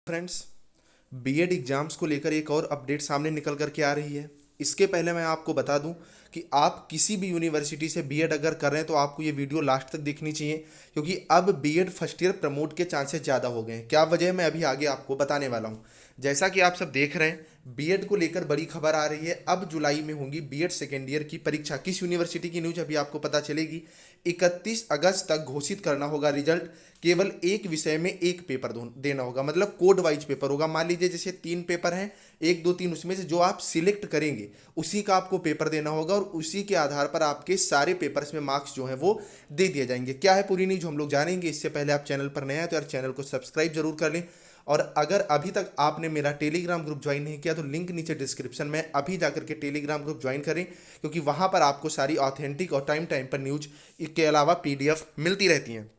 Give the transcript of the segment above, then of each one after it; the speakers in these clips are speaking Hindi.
फ्रेंड्स, बीएड एग्जाम्स को लेकर एक और अपडेट सामने निकल कर के आ रही है। इसके पहले मैं आपको बता दूं कि आप किसी भी यूनिवर्सिटी से बीएड अगर कर रहे हैं तो आपको ये वीडियो लास्ट तक देखनी चाहिए, क्योंकि अब बीएड फर्स्ट ईयर प्रमोट के चांसेस ज़्यादा हो गए हैं। क्या वजह है मैं अभी आगे आपको बताने वाला हूँ। जैसा कि आप सब देख रहे हैं, बीएड को लेकर बड़ी खबर आ रही है। अब जुलाई में होंगी बीएड सेकेंड ईयर की परीक्षा। किस यूनिवर्सिटी की न्यूज अभी आपको पता चलेगी। 31 अगस्त तक घोषित करना होगा रिजल्ट। केवल एक विषय में एक पेपर देना होगा, मतलब कोड वाइज पेपर होगा। मान लीजिए जैसे 3 पेपर हैं, 1 2 3, उसमें से जो आप सिलेक्ट करेंगे उसी का आपको पेपर देना होगा और उसी के आधार पर आपके सारे पेपर्स में मार्क्स जो है वो दे दिए जाएंगे। क्या है पूरी न्यूज हम लोग जानेंगे। इससे पहले आप चैनल पर नए हैं तो यार चैनल को सब्सक्राइब जरूर कर लें। और अगर अभी तक आपने मेरा टेलीग्राम ग्रुप ज्वाइन नहीं किया तो लिंक नीचे डिस्क्रिप्शन में, अभी जाकर के टेलीग्राम ग्रुप ज्वाइन करें, क्योंकि वहां पर आपको सारी ऑथेंटिक और टाइम टाइम पर न्यूज के अलावा पीडीएफ मिलती रहती हैं।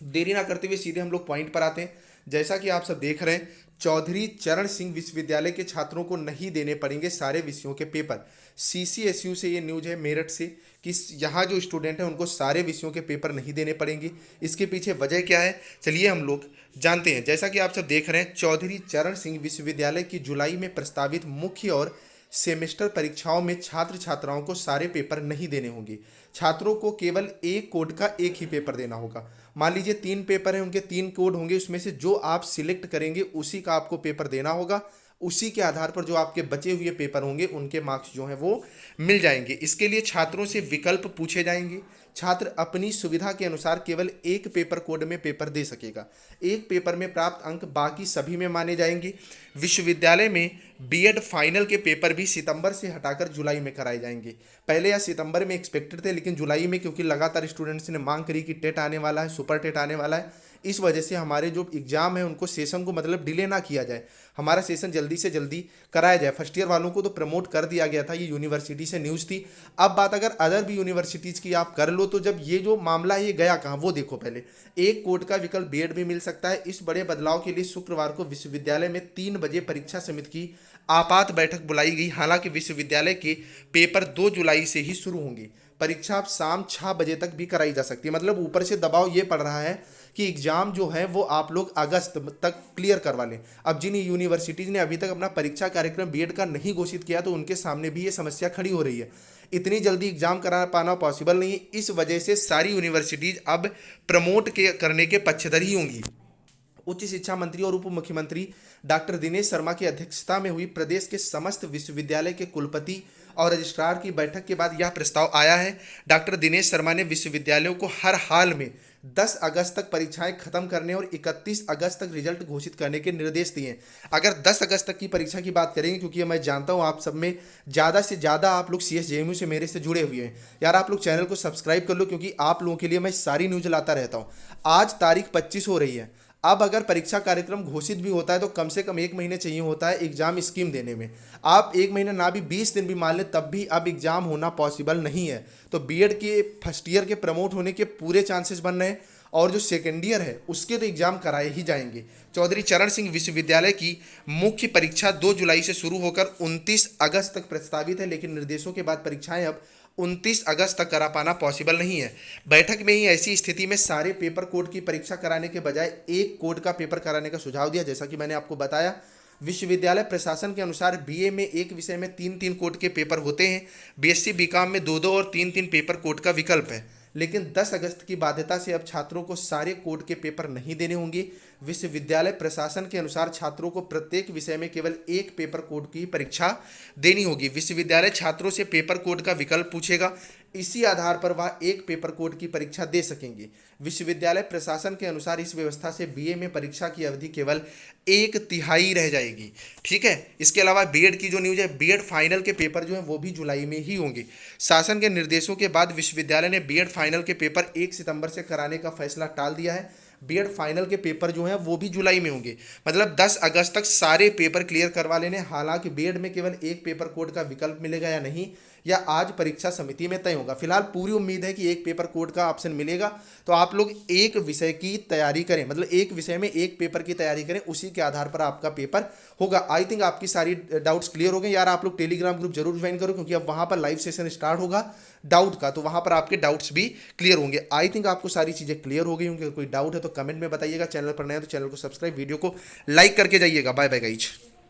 देरी ना करते हुए सीधे हम लोग पॉइंट पर आते हैं। जैसा कि आप सब देख रहे हैं, चौधरी चरण सिंह विश्वविद्यालय के छात्रों को नहीं देने पड़ेंगे सारे विषयों के पेपर। सीसीएसयू से ये न्यूज है, मेरठ से, कि यहाँ जो स्टूडेंट हैं उनको सारे विषयों के पेपर नहीं देने पड़ेंगे। इसके पीछे वजह क्या है, चलिए हम लोग जानते हैं। जैसा कि आप सब देख रहे हैं, चौधरी चरण सिंह विश्वविद्यालय की जुलाई में प्रस्तावित मुख्य और सेमेस्टर परीक्षाओं में छात्र छात्राओं को सारे पेपर नहीं देने होंगे। छात्रों को केवल एक कोड का एक ही पेपर देना होगा। मान लीजिए 3 पेपर हैं, उनके 3 कोड होंगे, उसमें से जो आप सिलेक्ट करेंगे उसी का आपको पेपर देना होगा। उसी के आधार पर जो आपके बचे हुए पेपर होंगे उनके मार्क्स जो हैं वो मिल जाएंगे। इसके लिए छात्रों से विकल्प पूछे जाएंगे। छात्र अपनी सुविधा के अनुसार केवल एक पेपर कोड में पेपर दे सकेगा। एक पेपर में प्राप्त अंक बाकी सभी में माने जाएंगे। विश्वविद्यालय में बीएड फाइनल के पेपर भी सितंबर से हटाकर जुलाई में कराए जाएंगे। पहले या सितंबर में एक्सपेक्टेड थे, लेकिन जुलाई में, क्योंकि लगातार स्टूडेंट्स ने मांग करी कि टेट आने वाला है, सुपर टेट आने वाला है, इस वजह से हमारे जो एग्जाम है उनको सेशन को मतलब डिले ना किया जाए, हमारा सेशन जल्दी से जल्दी कराया जाए। फर्स्ट ईयर वालों को तो प्रमोट कर दिया गया था, ये यूनिवर्सिटी से न्यूज़ थी। अब बात अगर अदर भी यूनिवर्सिटीज़ की आप कर लो तो जब ये जो मामला है ये गया कहाँ वो देखो। पहले एक कोड का विकल्प बीएड में मिल सकता है। इस बड़े बदलाव के लिए शुक्रवार को विश्वविद्यालय में 3 बजे परीक्षा समिति की आपात बैठक बुलाई गई। हालांकि विश्वविद्यालय के पेपर 2 जुलाई से ही शुरू होंगे। परीक्षा अब शाम 6 बजे तक भी कराई जा सकती है। मतलब ऊपर से दबाव ये पड़ रहा है कि एग्जाम जो है वो आप लोग अगस्त तक क्लियर करवा लें। अब जिन यूनिवर्सिटीज़ ने अभी तक अपना परीक्षा कार्यक्रम बीएड का नहीं घोषित किया तो उनके सामने भी ये समस्या खड़ी हो रही है। इतनी जल्दी एग्जाम करा पाना पॉसिबल नहीं है। इस वजह से सारी यूनिवर्सिटीज़ अब प्रमोट करने के पक्षधर ही होंगी। उच्च शिक्षा मंत्री और उप मुख्यमंत्री डॉक्टर दिनेश शर्मा की अध्यक्षता में हुई प्रदेश के समस्त विश्वविद्यालय के कुलपति और रजिस्ट्रार की बैठक के बाद यह प्रस्ताव आया है। डॉक्टर दिनेश शर्मा ने विश्वविद्यालयों को हर हाल में 10 अगस्त तक परीक्षाएं खत्म करने और 31 अगस्त तक रिजल्ट घोषित करने के निर्देश दिए हैं। अगर 10 अगस्त तक की परीक्षा की बात करेंगे, क्योंकि मैं जानता हूं आप सब में ज़्यादा से ज़्यादा आप लोग सीएसजेएमयू से मेरे से जुड़े हुए हैं, यार आप लोग चैनल को सब्सक्राइब कर लो, क्योंकि आप लोगों के लिए मैं सारी न्यूज़ लाता रहता हूँ। आज तारीख 25 हो रही है। अब अगर परीक्षा कार्यक्रम घोषित भी होता है तो कम से कम 1 महीने चाहिए होता है एग्जाम स्कीम देने में। आप 1 महीना ना भी 20 दिन भी मान लें तब भी अब एग्जाम होना पॉसिबल नहीं है। तो बीएड के फर्स्ट ईयर के प्रमोट होने के पूरे चांसेस बन रहे हैं और जो सेकेंड ईयर है उसके तो एग्जाम कराए ही जाएंगे। चौधरी चरण सिंह विश्वविद्यालय की मुख्य परीक्षा 2 जुलाई से शुरू होकर 29 अगस्त तक प्रस्तावित है, लेकिन निर्देशों के बाद परीक्षाएं अब 29 अगस्त तक करा पाना पॉसिबल नहीं है। बैठक में ही ऐसी स्थिति में सारे पेपर कोड की परीक्षा कराने के बजाय एक कोड का पेपर कराने का सुझाव दिया। जैसा कि मैंने आपको बताया, विश्वविद्यालय प्रशासन के अनुसार बीए में एक विषय में 3-3 कोड के पेपर होते हैं। बीएससी बीकॉम में 2-2 और 3-3 पेपर कोड का विकल्प है। लेकिन 10 अगस्त की बाध्यता से अब छात्रों को सारे कोड के पेपर नहीं देने होंगे। विश्वविद्यालय प्रशासन के अनुसार छात्रों को प्रत्येक विषय में केवल एक पेपर कोड की परीक्षा देनी होगी। विश्वविद्यालय छात्रों से पेपर कोड का विकल्प पूछेगा, इसी आधार पर वह एक पेपर कोड की परीक्षा दे सकेंगे। विश्वविद्यालय प्रशासन के अनुसार इस व्यवस्था से बीए में परीक्षा की अवधि केवल 1/3 रह जाएगी। ठीक है। इसके अलावा बीएड की जो न्यूज है, बीएड फाइनल के पेपर जो है वो भी जुलाई में ही होंगे। शासन के निर्देशों के बाद विश्वविद्यालय ने बीएड फाइनल के पेपर 1 सितंबर से कराने का फैसला टाल दिया है। बीएड फाइनल के पेपर जो हैं वो भी जुलाई में होंगे। मतलब 10 अगस्त तक सारे पेपर क्लियर करवा लेने। हालांकि बीएड में केवल एक पेपर कोड का विकल्प मिलेगा या नहीं, या आज परीक्षा समिति में तय होगा। फिलहाल पूरी उम्मीद है कि एक पेपर कोड का ऑप्शन मिलेगा, तो आप लोग एक विषय की तैयारी करें, मतलब एक विषय में एक पेपर की तैयारी करें, उसी के आधार पर आपका पेपर होगा। आई थिंक आपकी सारी डाउट्स क्लियर हो गए। यार आप लोग टेलीग्राम ग्रुप जरूर ज्वाइन करो, क्योंकि अब वहाँ पर लाइव सेशन स्टार्ट होगा डाउट का, तो वहाँ पर आपके डाउट्स भी क्लियर होंगे। आई थिंक आपको सारी चीज़ें क्लियर हो गई होंगी। कोई डाउट है तो कमेंट में बताइएगा। चैनल पर नया तो चैनल को सब्सक्राइब, वीडियो को लाइक करके जाइएगा। Bye bye guys.